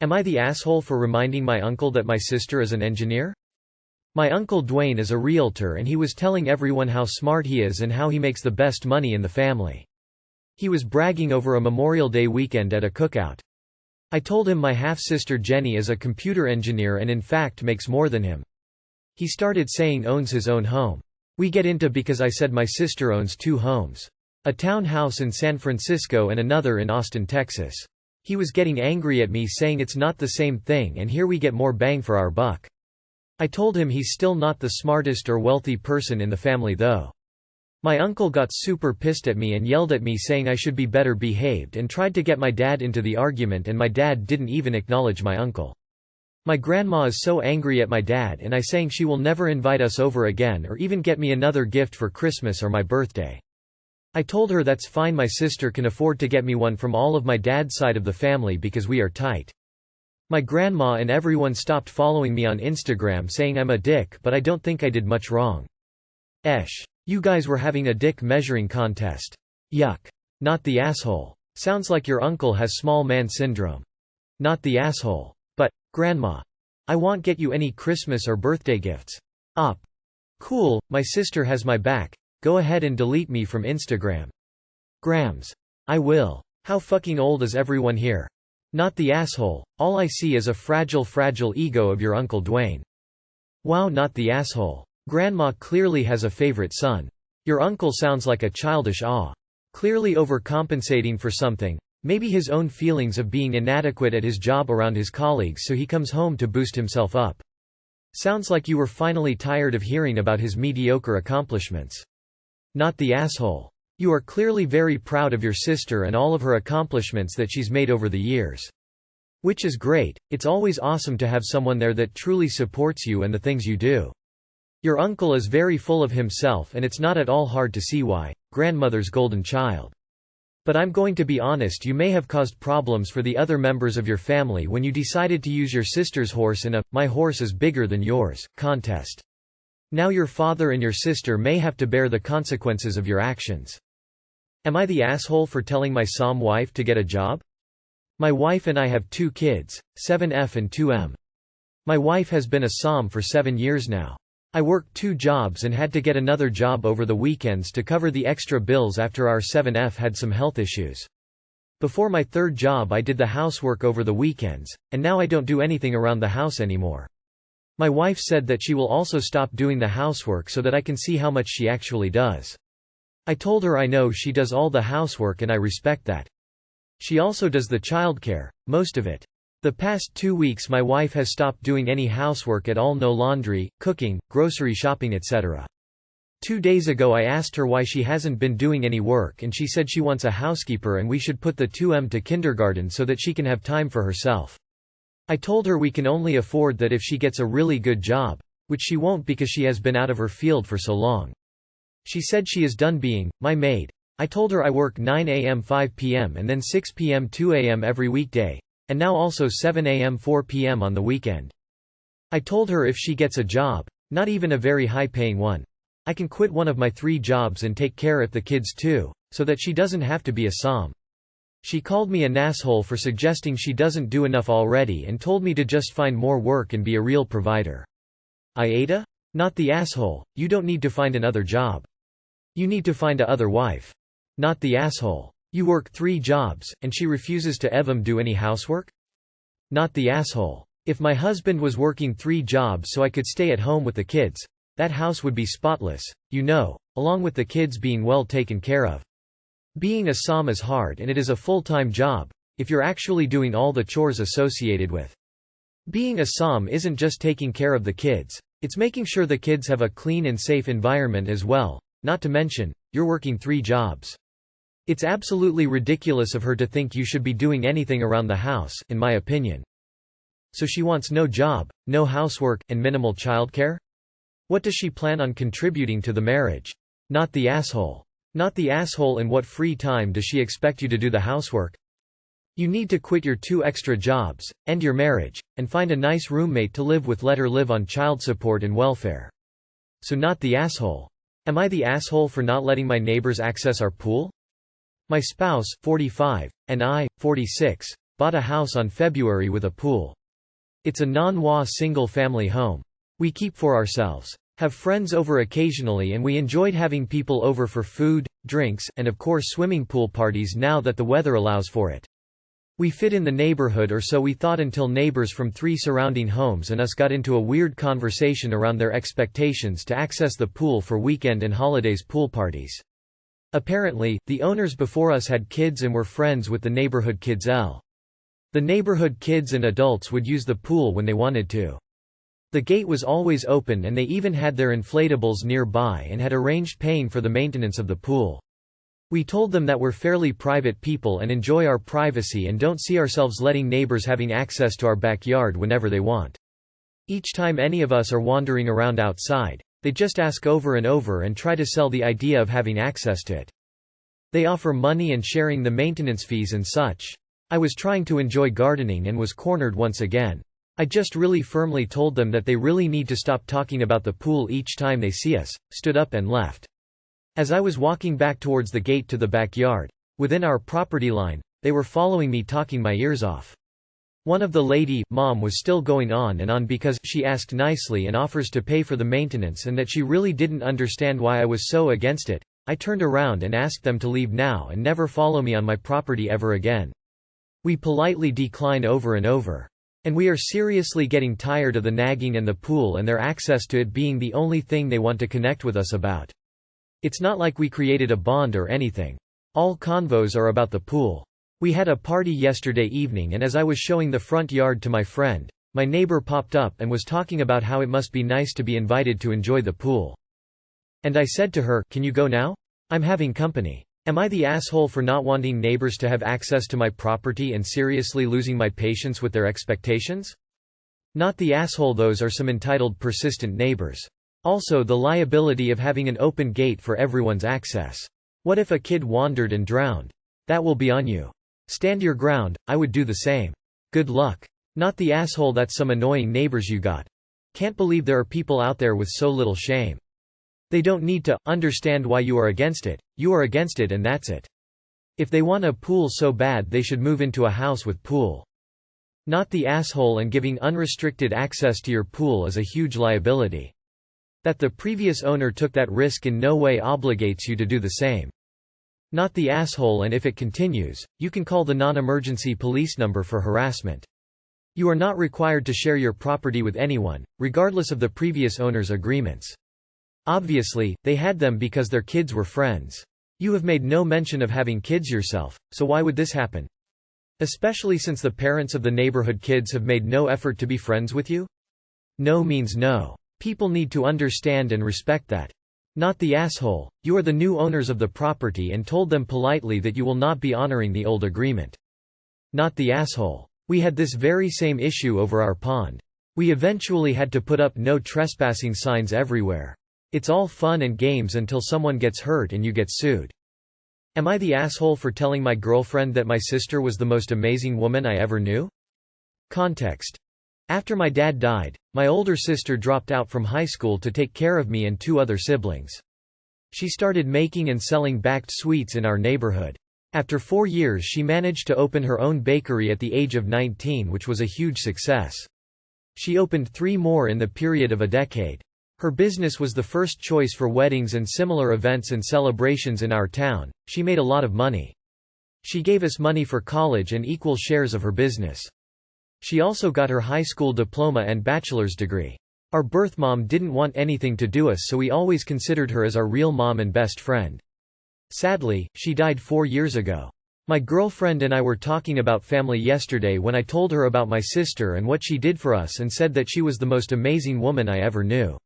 Am I the asshole for reminding my uncle that my sister is an engineer? My uncle Dwayne is a realtor and he was telling everyone how smart he is and how he makes the best money in the family. He was bragging over a Memorial Day weekend at a cookout. I told him my half-sister Jenny is a computer engineer and in fact makes more than him. He started saying owns his own home. We get into because I said my sister owns 2 homes. A townhouse in San Francisco and another in Austin, Texas. He was getting angry at me saying it's not the same thing and here we get more bang for our buck. I told him he's still not the smartest or wealthy person in the family though. My uncle got super pissed at me and yelled at me saying I should be better behaved and tried to get my dad into the argument and my dad didn't even acknowledge my uncle. My grandma is so angry at my dad and I saying she will never invite us over again or even get me another gift for Christmas or my birthday. I told her that's fine, my sister can afford to get me one from all of my dad's side of the family because we are tight. My grandma and everyone stopped following me on Instagram saying I'm a dick, but I don't think I did much wrong. You guys were having a dick measuring contest. Yuck. Not the asshole. Sounds like your uncle has small man syndrome. Not the asshole. But, Grandma, I won't get you any Christmas or birthday gifts. Cool, my sister has my back. Go ahead and delete me from Instagram. Grams. I will. How fucking old is everyone here? Not the asshole. All I see is a fragile ego of your Uncle Dwayne. Wow, not the asshole. Grandma clearly has a favorite son. Your uncle sounds like a childish clearly overcompensating for something, maybe his own feelings of being inadequate at his job around his colleagues, so he comes home to boost himself up. Sounds like you were finally tired of hearing about his mediocre accomplishments. Not the asshole. You are clearly very proud of your sister and all of her accomplishments that she's made over the years. Which is great, it's always awesome to have someone there that truly supports you and the things you do. Your uncle is very full of himself and it's not at all hard to see why. Grandmother's golden child. But I'm going to be honest, you may have caused problems for the other members of your family when you decided to use your sister's horse in a "my horse is bigger than yours" contest. Now your father and your sister may have to bear the consequences of your actions. Am I the asshole for telling my Som wife to get a job? My wife and I have 2 kids, 7F and 2M. My wife has been a Som for 7 years now. I worked 2 jobs and had to get another job over the weekends to cover the extra bills after our 7F had some health issues. Before my 3rd job I did the housework over the weekends, and now I don't do anything around the house anymore. My wife said that she will also stop doing the housework so that I can see how much she actually does. I told her I know she does all the housework and I respect that. She also does the childcare, most of it. The past 2 weeks my wife has stopped doing any housework at all, no laundry, cooking, grocery shopping, etc. 2 days ago I asked her why she hasn't been doing any work and she said she wants a housekeeper and we should put the 2M to kindergarten so that she can have time for herself. I told her we can only afford that if she gets a really good job, which she won't because she has been out of her field for so long. She said she is done being my maid. I told her I work 9 a.m. 5 p.m. and then 6 p.m. 2 a.m. every weekday, and now also 7 a.m. 4 p.m. on the weekend. I told her if she gets a job, not even a very high-paying one, I can quit one of my 3 jobs and take care of the kids too, so that she doesn't have to be a Som. She called me an asshole for suggesting she doesn't do enough already and told me to just find more work and be a real provider. AITA? Not the asshole, you don't need to find another job. You need to find a other wife. Not the asshole. You work 3 jobs, and she refuses to even do any housework? Not the asshole. If my husband was working 3 jobs so I could stay at home with the kids, that house would be spotless, along with the kids being well taken care of. Being a Som is hard and it is a full-time job, if you're actually doing all the chores associated with. Being a Som isn't just taking care of the kids, it's making sure the kids have a clean and safe environment as well, not to mention, you're working 3 jobs. It's absolutely ridiculous of her to think you should be doing anything around the house, in my opinion. So she wants no job, no housework, and minimal childcare? What does she plan on contributing to the marriage? Not the asshole. Not the asshole. In what free time does she expect you to do the housework? You need to quit your 2 extra jobs, end your marriage, and find a nice roommate to live with. Let her live on child support and welfare. So not the asshole. Am I the asshole for not letting my neighbors access our pool? My spouse, 45, and I, 46, bought a house on February with a pool. It's a non-WA single-family home. We keep for ourselves. Have friends over occasionally, and we enjoyed having people over for food, drinks, and of course swimming pool parties now that the weather allows for it. We fit in the neighborhood, or so we thought, until neighbors from 3 surrounding homes and us got into a weird conversation around their expectations to access the pool for weekend and holidays pool parties. Apparently, the owners before us had kids and were friends with the neighborhood kids. The neighborhood kids and adults would use the pool when they wanted to. The gate was always open, and they even had their inflatables nearby and had arranged paying for the maintenance of the pool. We told them that we're fairly private people and enjoy our privacy and don't see ourselves letting neighbors having access to our backyard whenever they want. Each time any of us are wandering around outside, they just ask over and over and try to sell the idea of having access to it. They offer money and sharing the maintenance fees and such. I was trying to enjoy gardening and was cornered once again. I just really firmly told them that they really need to stop talking about the pool each time they see us, stood up and left. As I was walking back towards the gate to the backyard, within our property line, they were following me, talking my ears off. One of the lady, Mom, was still going on and on because she asked nicely and offers to pay for the maintenance, and that she really didn't understand why I was so against it. I turned around and asked them to leave now and never follow me on my property ever again. We politely decline over and over. And we are seriously getting tired of the nagging and the pool and their access to it being the only thing they want to connect with us about. It's not like we created a bond or anything. All convos are about the pool. We had a party yesterday evening, and as I was showing the front yard to my friend, my neighbor popped up and was talking about how it must be nice to be invited to enjoy the pool. And I said to her, "Can you go now? I'm having company." Am I the asshole for not wanting neighbors to have access to my property and seriously losing my patience with their expectations? Not the asshole. Those are some entitled, persistent neighbors. Also, the liability of having an open gate for everyone's access. What if a kid wandered and drowned? That will be on you. Stand your ground. I would do the same. Good luck. Not the asshole. That's some annoying neighbors you got. Can't believe there are people out there with so little shame. They don't need to understand why you are against it. You are against it, and that's it. If they want a pool so bad, they should move into a house with pool. Not the asshole. And giving unrestricted access to your pool is a huge liability. That the previous owner took that risk in no way obligates you to do the same. Not the asshole. And if it continues, you can call the non-emergency police number for harassment. You are not required to share your property with anyone, regardless of the previous owner's agreements. Obviously, they had them because their kids were friends. You have made no mention of having kids yourself, so why would this happen? Especially since the parents of the neighborhood kids have made no effort to be friends with you? No means no. People need to understand and respect that. Not the asshole. You are the new owners of the property and told them politely that you will not be honoring the old agreement. Not the asshole. We had this very same issue over our pond. We eventually had to put up no trespassing signs everywhere. It's all fun and games until someone gets hurt and you get sued. Am I the asshole for telling my girlfriend that my sister was the most amazing woman I ever knew? Context. After my dad died, my older sister dropped out from high school to take care of me and 2 other siblings. She started making and selling backed sweets in our neighborhood. After 4 years, she managed to open her own bakery at the age of 19, which was a huge success. She opened 3 more in the period of a decade. Her business was the first choice for weddings and similar events and celebrations in our town. She made a lot of money. She gave us money for college and equal shares of her business. She also got her high school diploma and bachelor's degree. Our birth mom didn't want anything to do us, so we always considered her as our real mom and best friend. Sadly, she died 4 years ago. My girlfriend and I were talking about family yesterday when I told her about my sister and what she did for us, and said that she was the most amazing woman I ever knew.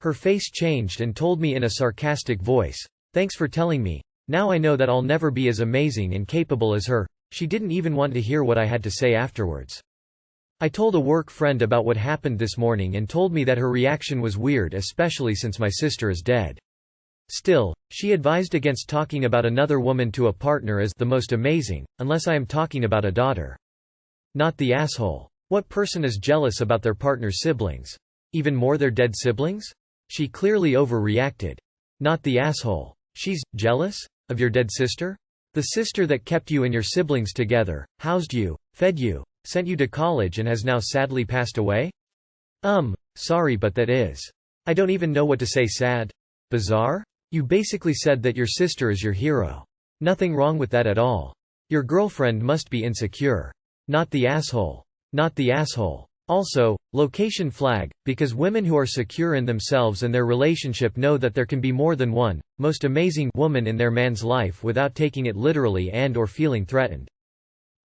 Her face changed and told me in a sarcastic voice, "Thanks for telling me. Now I know that I'll never be as amazing and capable as her." She didn't even want to hear what I had to say afterwards. I told a work friend about what happened this morning and told me that her reaction was weird, especially since my sister is dead. Still, she advised against talking about another woman to a partner as the most amazing, unless I am talking about a daughter. Not the asshole. What person is jealous about their partner's siblings? Even more their dead siblings? She clearly overreacted. Not the asshole. She's jealous? Of your dead sister? The sister that kept you and your siblings together, housed you, fed you, sent you to college and has now sadly passed away? Sorry but that is. I don't even know what to say. Sad? Bizarre? You basically said that your sister is your hero. Nothing wrong with that at all. Your girlfriend must be insecure. Not the asshole. Not the asshole. Also, location flag, because women who are secure in themselves and their relationship know that there can be more than one, most amazing woman in their man's life without taking it literally and or feeling threatened.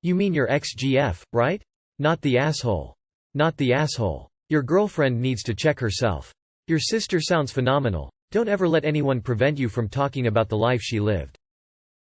You mean your ex-GF, right? Not the asshole. Not the asshole. Your girlfriend needs to check herself. Your sister sounds phenomenal. Don't ever let anyone prevent you from talking about the life she lived.